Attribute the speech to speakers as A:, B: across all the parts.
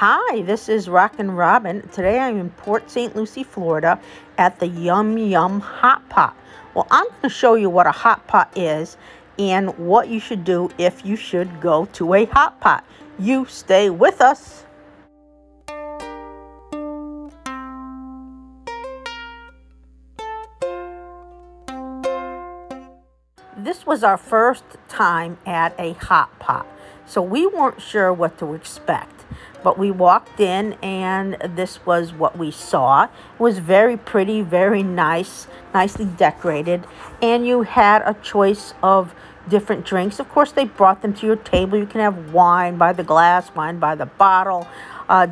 A: Hi, this is Rockin' Robin. Today I'm in Port St. Lucie, Florida at the Yum Yum Hot Pot. Well, I'm going to show you what a hot pot is and what you should do if you should go to a hot pot. You stay with us. This was our first time at a hot pot, so we weren't sure what to expect. But we walked in and this was what we saw. It was very pretty, very nice, nicely decorated. And you had a choice of different drinks. Of course, they brought them to your table. You can have wine by the glass, wine by the bottle,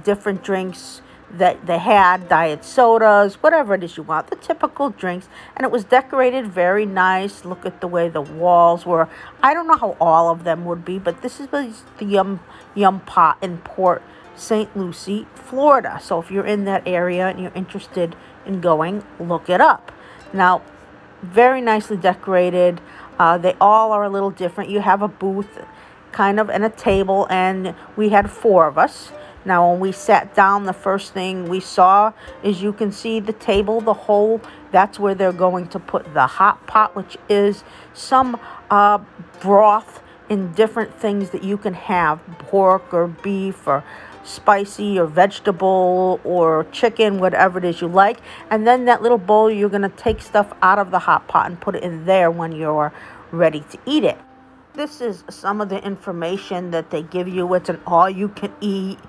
A: different drinks that they had, diet sodas, whatever it is you want, the typical drinks. And it was decorated very nice. Look at the way the walls were. I don't know how all of them would be, but this is the Yum Pot in Port St. Lucie, Florida. So if you're in that area and you're interested in going, look it up. Now, very nicely decorated. They all are a little different. You have a booth kind of and a table, and we had 4 of us. Now, when we sat down, the first thing we saw is you can see the table, the hole. That's where they're going to put the hot pot, which is some broth in different things that you can have, pork or beef or spicy or vegetable or chicken, whatever it is you like. And then that little bowl, you're going to take stuff out of the hot pot and put it in there when you're ready to eat it. This is some of the information that they give you. It's an all-you-can-eat.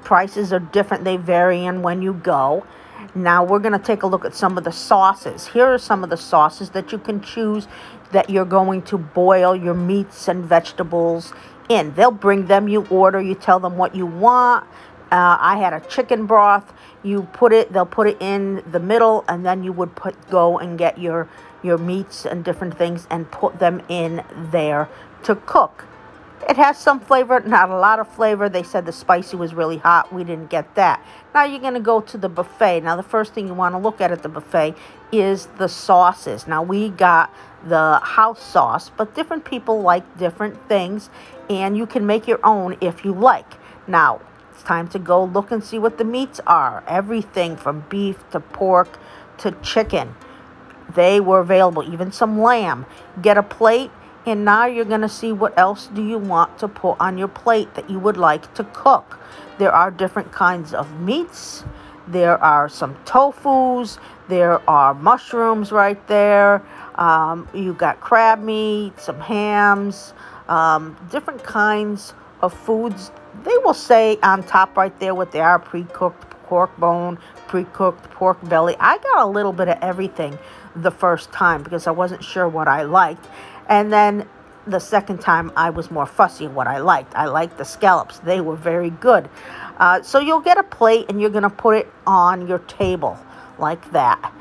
A: Prices are different. They vary in when you go. Now we're going to take a look at some of the sauces. Here are some of the sauces that you can choose that you're going to boil your meats and vegetables in. They'll bring them, you order, you tell them what you want. I had a chicken broth. They'll put it in the middle, and then you would go and get your meats and different things and put them in there to cook. It has some flavor, not a lot of flavor. They said the spicy was really hot. We didn't get that. Now you're going to go to the buffet. Now the first thing you want to look at the buffet is the sauces. Now we got the house sauce, but different people like different things, and you can make your own if you like. Now it's time to go look and see what the meats are. Everything from beef to pork to chicken. They were available, even some lamb. Get a plate. And now you're going to see what else do you want to put on your plate that you would like to cook. There are different kinds of meats. There are some tofus. There are mushrooms right there. You got crab meat, some hams, different kinds of foods. They will say on top right there what they are: pre-cooked pork bone, pre-cooked pork belly. I got a little bit of everything the first time because I wasn't sure what I liked. And then the second time, I was more fussy in what I liked. I liked the scallops. They were very good. So you'll get a plate, and you're going to put it on your table like that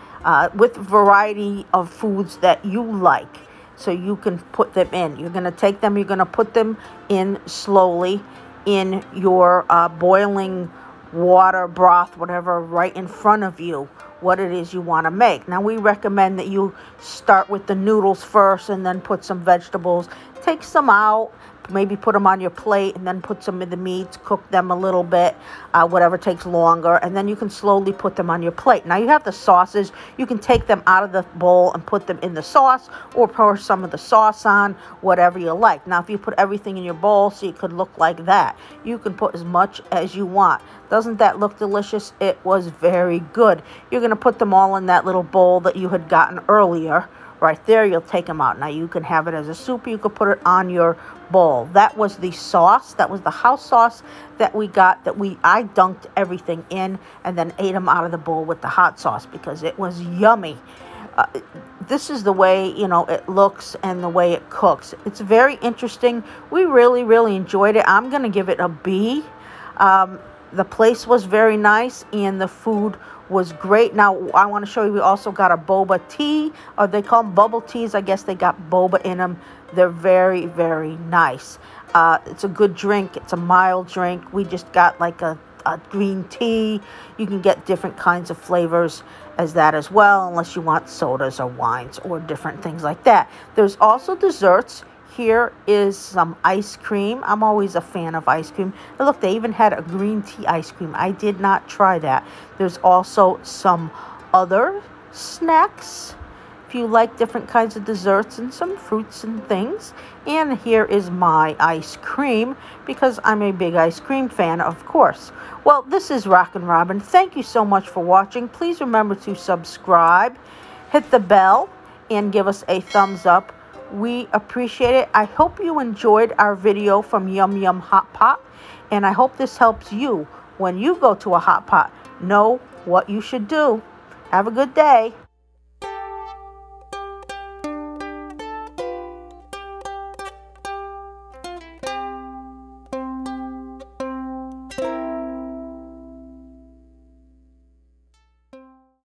A: with a variety of foods that you like. So you can put them in. You're going to take them. You're going to put them in slowly in your boiling water, broth, whatever, right in front of you, what it is you want to make. Now, we recommend that you start with the noodles first and then put some vegetables. Take some out, maybe put them on your plate, and then put some of the meats, cook them a little bit, whatever takes longer, and then you can slowly put them on your plate. Now, you have the sauces. You can take them out of the bowl and put them in the sauce, or pour some of the sauce on, whatever you like. Now, if you put everything in your bowl so it could look like that, you can put as much as you want. Doesn't that look delicious? It was very good. You're going to put them all in that little bowl that you had gotten earlier. Right there, you'll take them out. Now, you can have it as a soup. You could put it on your bowl. That was the sauce. That was the house sauce that we got. I dunked everything in and then ate them out of the bowl with the hot sauce because it was yummy. This is the way, it looks and the way it cooks. It's very interesting. We really, really enjoyed it. I'm going to give it a B. The place was very nice, and the food was great. Now, I want to show you, we also got a Boba Tea, or they call them bubble teas. I guess they got boba in them. They're very, very nice. It's a good drink. It's a mild drink. We just got like a green tea. You can get different kinds of flavors as that as well, unless you want sodas or wines or different things like that. There's also desserts. here is some ice cream. I'm always a fan of ice cream. And look, they even had a green tea ice cream. I did not try that. There's also some other snacks if you like different kinds of desserts, and some fruits and things. And here is my ice cream, because I'm a big ice cream fan, of course. Well, this is Rockin' Robin. Thank you so much for watching. Please remember to subscribe, hit the bell, and give us a thumbs up. We appreciate it. I hope you enjoyed our video from Yum Yum Hot Pot, and I hope this helps you when you go to a hot pot. Know what you should do. Have a good day.